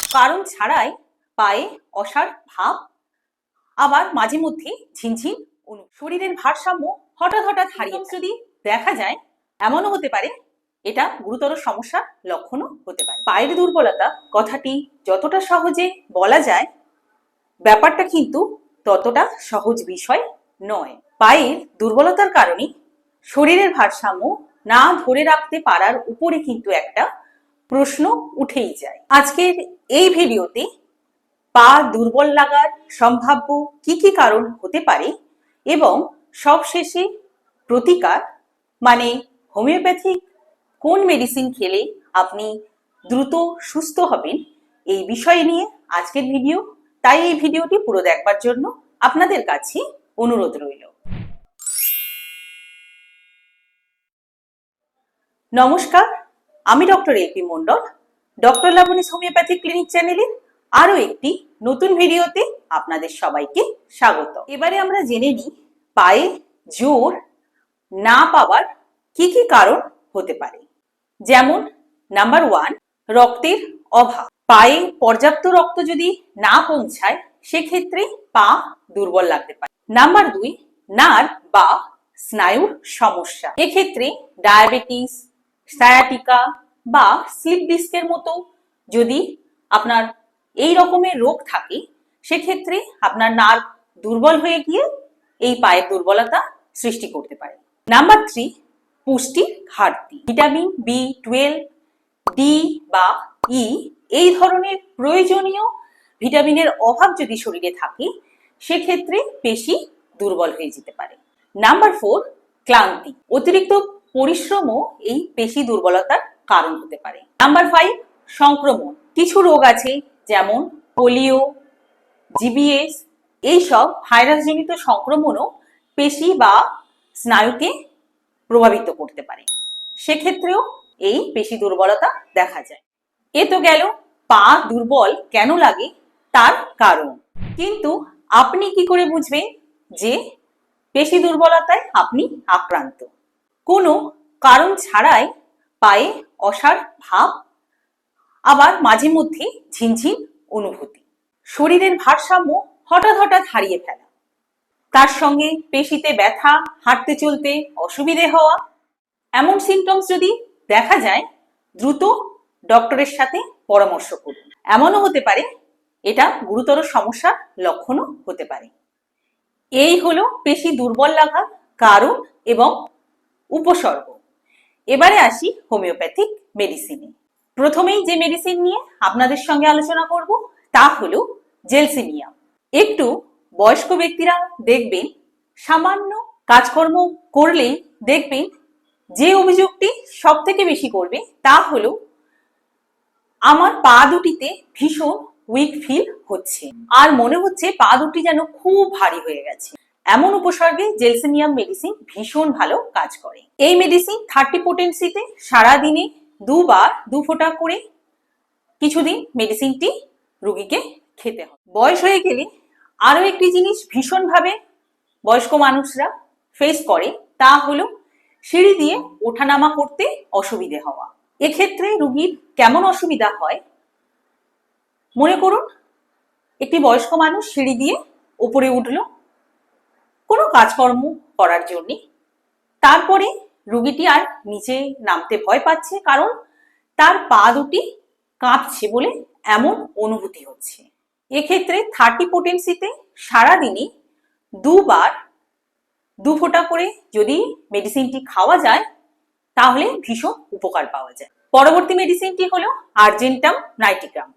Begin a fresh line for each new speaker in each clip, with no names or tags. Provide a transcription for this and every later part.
কারণ ছাড়াই পায়ে অসাড় ভাব, আবার মাঝে মধ্যে ঝিনঝিন শরীরের ভারসাম্য হঠাৎ হঠাৎ হারিয়ে যদি দেখা যায়, এমনও হতে পারে এটা গুরুতর সমস্যার লক্ষণও হতে পারে। পায়ের দুর্বলতা কথাটি যতটা সহজে বলা যায়, ব্যাপারটা কিন্তু ততটা সহজ বিষয় নয়। পায়ের দুর্বলতার কারণে শরীরের ভারসাম্য না ধরে রাখতে পারার উপরে কিন্তু একটা প্রশ্ন উঠেই যায়। আজকের এই ভিডিওতে পা দুর্বল লাগার সম্ভাব্য কি কি কারণ হতে পারে এবং সবশেষে প্রতিকার মানে হোমিওপ্যাথিক কোন মেডিসিন খেলে আপনি দ্রুত সুস্থ হবেন, এই বিষয় নিয়ে আজকের ভিডিও। তাই এই ভিডিওটি পুরো দেখবার জন্য আপনাদের কাছে অনুরোধ রইল। নমস্কার, আমি doctor LP Mondal, doctor Laboni homeopathic clinic চ্যানেলের আরো একটি নতুন ভিডিওতে আপনাদের সবাইকে স্বাগত। এবারে আমরা জেনে নিই পায়ে জোর না পাওয়ার কি কি কারণ হতে পারে। যেমন নাম্বার 1, রক্তের অভাব। পায়ে পর্যাপ্ত রক্ত যদি না পৌঁছায় সেক্ষেত্রে পা দুর্বল লাগতে পারে। নাম্বার 2, নার্ভ বা স্নায়ুর সমস্যা। এক্ষেত্রে ডায়াবেটিস, সায়াটিকা বা স্লিপ ডিস্কের মতো যদি আপনার এই রকমের রোগ থাকে, সেক্ষেত্রে আপনার নার্ভ দুর্বল হয়ে গিয়ে এই পায়ের দুর্বলতা সৃষ্টি করতে পারে। নাম্বার 3, পুষ্টির ঘাটতি। ভিটামিন B12, ডি বা ই এই ধরনের প্রয়োজনীয় ভিটামিনের অভাব যদি শরীরে থাকে, সেক্ষেত্রে পেশি দুর্বল হয়ে যেতে পারে। নাম্বার 4, ক্লান্তি। অতিরিক্ত পরিশ্রমও এই পেশি দুর্বলতার কারণ হতে পারে। নাম্বার 5, সংক্রমণ। কিছু রোগ আছে যেমন পোলিও, জিবিএস, এইসব ভাইরাসজনিত সংক্রমণও পেশি বা স্নায়ুকে প্রভাবিত করতে পারে। সেক্ষেত্রেও এই পেশি দুর্বলতা দেখা যায়। এ তো গেল পা দুর্বল কেন লাগে তার কারণ। কিন্তু আপনি কি করে বুঝবেন যে পেশি দুর্বলতায় আপনি আক্রান্ত? কোনো কারণ ছাড়াই পায়ে অসাড় ভাব, আবার মাঝে মধ্যে ঝিনঝিন অনুভূতি, শরীরের ভারসাম্য হঠাৎ হঠাৎ হারিয়ে ফেলা, তার সঙ্গে পেশিতে ব্যথা, হাঁটতে চলতে অসুবিধে হওয়া, এমন সিমটমস যদি দেখা যায়, দ্রুত ডক্টরের সাথে পরামর্শ করুন। এমনও হতে পারে এটা গুরুতর সমস্যার লক্ষণও হতে পারে। এই হলো পেশি দুর্বল লাগার কারণ এবং উপসর্গ। এবারে আসি হোমিওপ্যাথিক মেডিসিনে। প্রথমেই যে মেডিসিন নিয়ে আপনাদের সঙ্গে আলোচনা করব তা হলো জেলসিমিয়াম। একটু বয়স্ক ব্যক্তিরা দেখবেন সামান্য কাজকর্ম করলেই দেখবেন যে অভিযোগটি সব থেকে বেশি করবে তা হলো আমার পা দুটিতে ভীষণ উইক ফিল হচ্ছে আর মনে হচ্ছে পা দুটি যেন খুব ভারী হয়ে গেছে। এমন উপসর্গে জেলসিমিয়াম মেডিসিন ভীষণ ভালো কাজ করে। এই মেডিসিন 30 পোটেন্সিতে সারাদিনে 2 বার 2 ফোঁটা করে কিছুদিন মেডিসিনটি রোগীকে খেতে হবে। বয়স হয়ে গেলে আরো একটি জিনিস ভীষণভাবে বয়স্ক মানুষরা ফেস করে, তা হলো সিঁড়ি দিয়ে ওঠানামা করতে অসুবিধে হওয়া। এক্ষেত্রে রোগীর কেমন অসুবিধা হয়, মনে করুন একটি বয়স্ক মানুষ সিঁড়ি দিয়ে উপরে উঠলো কোনো কাজকর্ম করার জন্য, তারপরে রোগীটি আর নিচে নামতে ভয় পাচ্ছে কারণ তার পা দুটি কাঁপছে বলে এমন অনুভূতি হচ্ছে। এক্ষেত্রে 30 পোটেন্সিতে সারাদিনে 2 বার 2 ফোঁটা করে যদি মেডিসিনটি খাওয়া যায় তাহলে ভীষণ উপকার পাওয়া যায়। পরবর্তী মেডিসিনটি হলো আর্জেন্টাম নাইটিগ্রাম।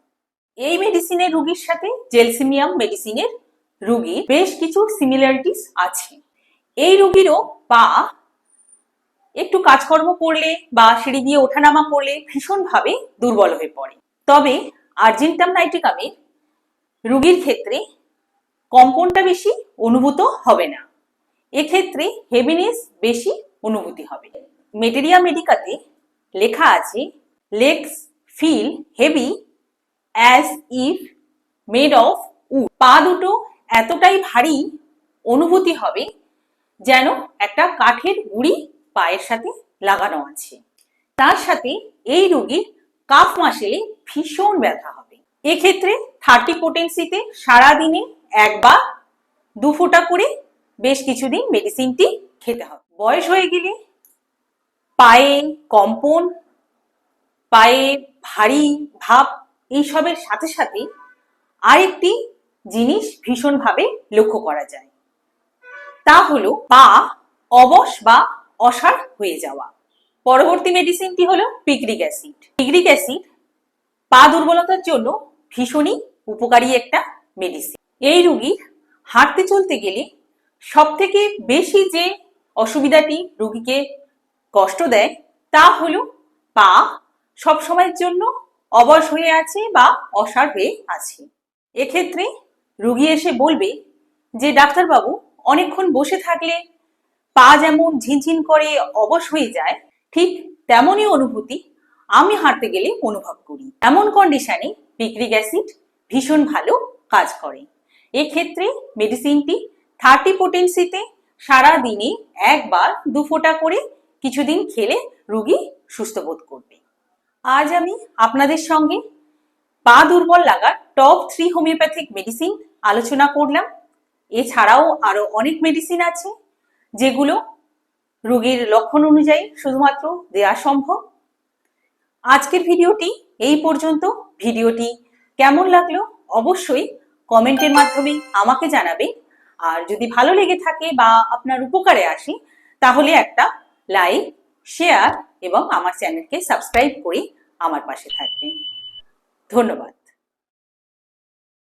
এই মেডিসিনের রোগীর সাথে জেলসিমিয়াম মেডিসিনের রোগীর বেশ কিছু সিমিলারিটিস আছে। এই রোগীরও পা একটু কাজকর্ম করলে বা সিঁড়ি দিয়ে ওঠানামা করলে ভীষণভাবে দুর্বল হয়ে পড়ে। তবে আর্জেন্টাম নাইটিগ্রামের রোগীর ক্ষেত্রে কম্পনটা বেশি অনুভূত হবে না, এক্ষেত্রে হেভিনেস বেশি অনুভূতি হবে। মেটেরিয়া মেডিকাতে লেখা আছে legs feel heavy as if made of wood. পা দুটো এতটাই ভারী অনুভূতি হবে যেন একটা কাঠের গুঁড়ি পায়ের সাথে লাগানো আছে। তার সাথে এই রোগীর কাফ মাসেলে ভীষণ ব্যথা হবে। এক্ষেত্রে 30 পোটেন্সিতে সারাদিনে একবার 2 ফোঁটা করে বেশ কিছুদিন মেডিসিনটি খেতে হবে। বয়স হয়ে গেলে পায়ে কম্পন, পায়ে ভারী ভাব এইসবের সাথে সাথে আরেকটি জিনিস ভীষণভাবে লক্ষ্য করা যায়, তা হলো পা অবশ বা অসাড় হয়ে যাওয়া। পরবর্তী মেডিসিনটি হলো পিক্রিক অ্যাসিড। পিক্রিক অ্যাসিড পা দুর্বলতার জন্য ভীষণই উপকারী একটা মেডিসিন। এই রোগীর হাঁটতে চলতে গেলে সব থেকে বেশি যে অসুবিধাটি রোগীকে কষ্ট দেয় তা হলো পা সবসময়ের জন্য অবশ হয়ে আছে বা অসাড় হয়ে আছে। এক্ষেত্রে রোগী এসে বলবে যে ডাক্তারবাবু, অনেকক্ষণ বসে থাকলে পা যেমন ঝিনঝিন করে অবশ হয়ে যায়, ঠিক তেমনই অনুভূতি আমি হাঁটতে গেলে অনুভব করি। এমন কন্ডিশনে পিক্রিক অ্যাসিড ভীষণ ভালো কাজ করে। এক্ষেত্রে মেডিসিনটি 30 পোটেন্সিতে সারাদিনে একবার 2 ফোঁটা করে কিছুদিন খেলে রোগী সুস্থ বোধ করবে। আজ আমি আপনাদের সঙ্গে পা দুর্বল লাগার টপ 3 হোমিওপ্যাথিক মেডিসিন আলোচনা করলাম। এছাড়াও আরো অনেক মেডিসিন আছে যেগুলো রোগীর লক্ষণ অনুযায়ী শুধুমাত্র দেওয়া সম্ভব। আজকের ভিডিওটি এই পর্যন্ত। ভিডিওটি কেমন লাগলো অবশ্যই কমেন্টের মাধ্যমে আমাকে জানাবেন। আর যদি ভালো লেগে থাকে বা আপনার উপকারে আসে তাহলে একটা লাইক, শেয়ার এবং আমার চ্যানেলকে সাবস্ক্রাইব করে আমার পাশে থাকবেন। ধন্যবাদ।